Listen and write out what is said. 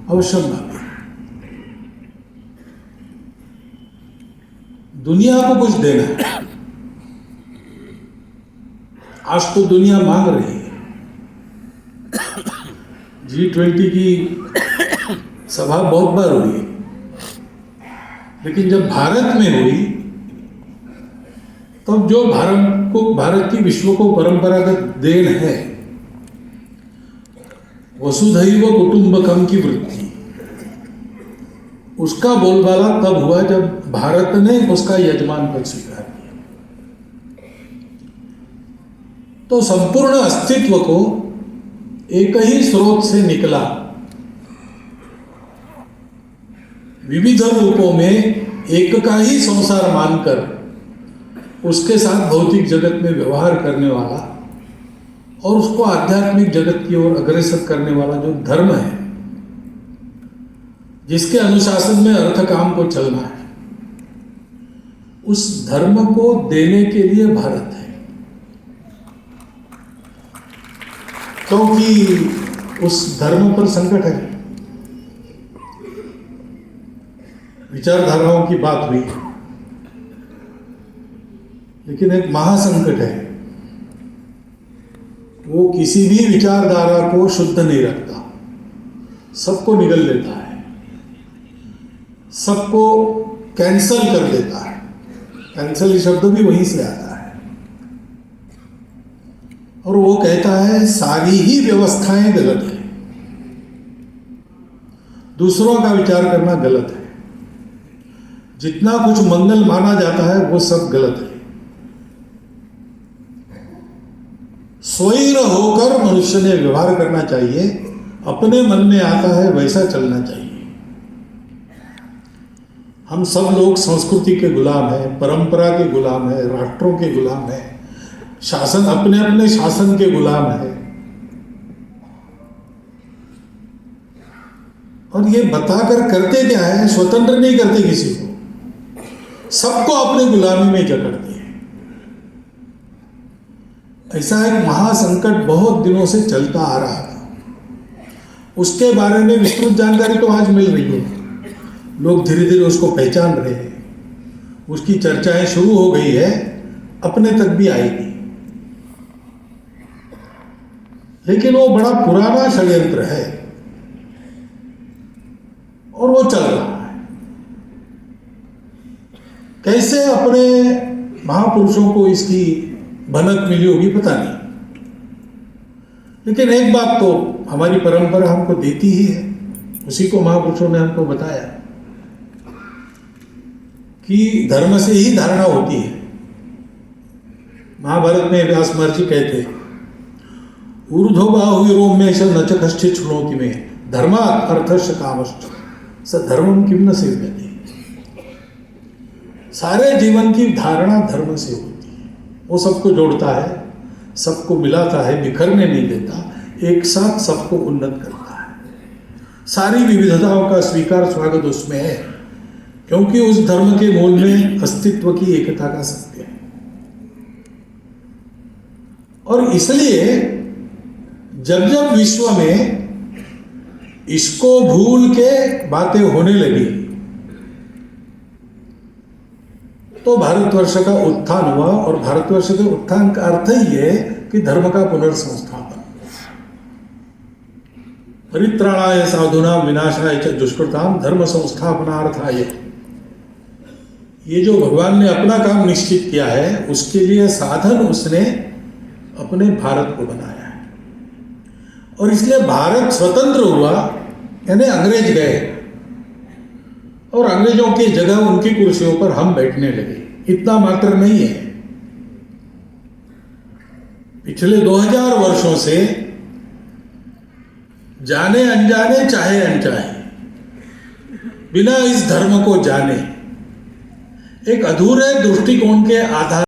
अवश्यम भावी। दुनिया को कुछ देना है। आज तो दुनिया मांग रही है। G20 की सभा बहुत बार हुई, लेकिन जब भारत में हुई तब जो भारत की विश्व को परंपरागत देन है, वसुधैव कुटुंबकम की वृत्ति, उसका बोलबाला तब हुआ जब भारत ने उसका यजमान पद स्वीकार किया। तो संपूर्ण अस्तित्व को एक ही स्रोत से निकला, विविध रूपों में एक का ही संसार मानकर उसके साथ भौतिक जगत में व्यवहार करने वाला और उसको आध्यात्मिक जगत की ओर अग्रसर करने वाला जो धर्म है, जिसके अनुशासन में अर्थ काम को चलना है, उस धर्म को देने के लिए भारत है। क्योंकि उस धर्म पर संकट है। विचारधाराओं की बात हुई, लेकिन एक महासंकट है। वो किसी भी विचारधारा को शुद्ध नहीं रखता, सबको निगल लेता है, सबको कैंसल कर देता है। कैंसल शब्द भी वहीं से आता है। और वो कहता है सारी ही व्यवस्थाएं गलत है, दूसरों का विचार करना गलत है, जितना कुछ मंगल माना जाता है वो सब गलत है। स्वैर होकर मनुष्य ने व्यवहार करना चाहिए, अपने मन में आता है वैसा चलना चाहिए। हम सब लोग संस्कृति के गुलाम हैं, परंपरा के गुलाम हैं, राष्ट्रों के गुलाम हैं, शासन अपने अपने शासन के गुलाम है। और ये बताकर करते क्या है, स्वतंत्र नहीं करते किसी को, सबको अपने गुलामी में जकड़ते हैं। ऐसा एक महासंकट बहुत दिनों से चलता आ रहा था। उसके बारे में विस्तृत जानकारी तो आज मिल रही है, लोग धीरे धीरे उसको पहचान रहे हैं, उसकी चर्चाएं शुरू हो गई है, अपने तक भी आएगी। लेकिन वो बड़ा पुराना षड्यंत्र है और वो चल रहा है। कैसे अपने महापुरुषों को इसकी भनक मिली होगी पता नहीं, लेकिन एक बात तो हमारी परंपरा हमको देती ही है, उसी को महापुरुषों ने हमको बताया कि धर्म से ही धारणा होती है। महाभारत में व्यास महर्षि कहते हैं, ऊर्ध्व बाहुरोमेश न च कश्चित् शृणोति मे धर्मात् अर्थस्य कामश्च स धर्मं किं न सेव्यते। सारे जीवन की धारणा धर्म से होती है। वो सबको जोड़ता है, सबको मिलाता है, बिखरने नहीं देता, एक साथ सबको उन्नत करता है। सारी विविधताओं का स्वीकार स्वागत उसमें है, क्योंकि उस धर्म के मूल में अस्तित्व की एकता का सत्य है। और इसलिए जब जब विश्व में इसको भूल के बातें होने लगी तो भारतवर्ष का उत्थान हुआ। और भारतवर्ष के उत्थान का अर्थ ही है कि धर्म का पुनर्संस्थापन। परित्राणाय साधूनां विनाशाय च दुष्कृतां धर्म संस्थापनार्थाय। ये जो भगवान ने अपना काम निश्चित किया है, उसके लिए साधन उसने अपने भारत को बनाया है। और इसलिए भारत स्वतंत्र हुआ, यानी अंग्रेज गए और अंग्रेजों की जगह उनकी कुर्सियों पर हम बैठने लगे। इतना मात्र नहीं है, पिछले 2000 वर्षों से जाने अनजाने चाहे अनचाहे बिना इस धर्म को जाने एक अधूरे दृष्टिकोण के आधार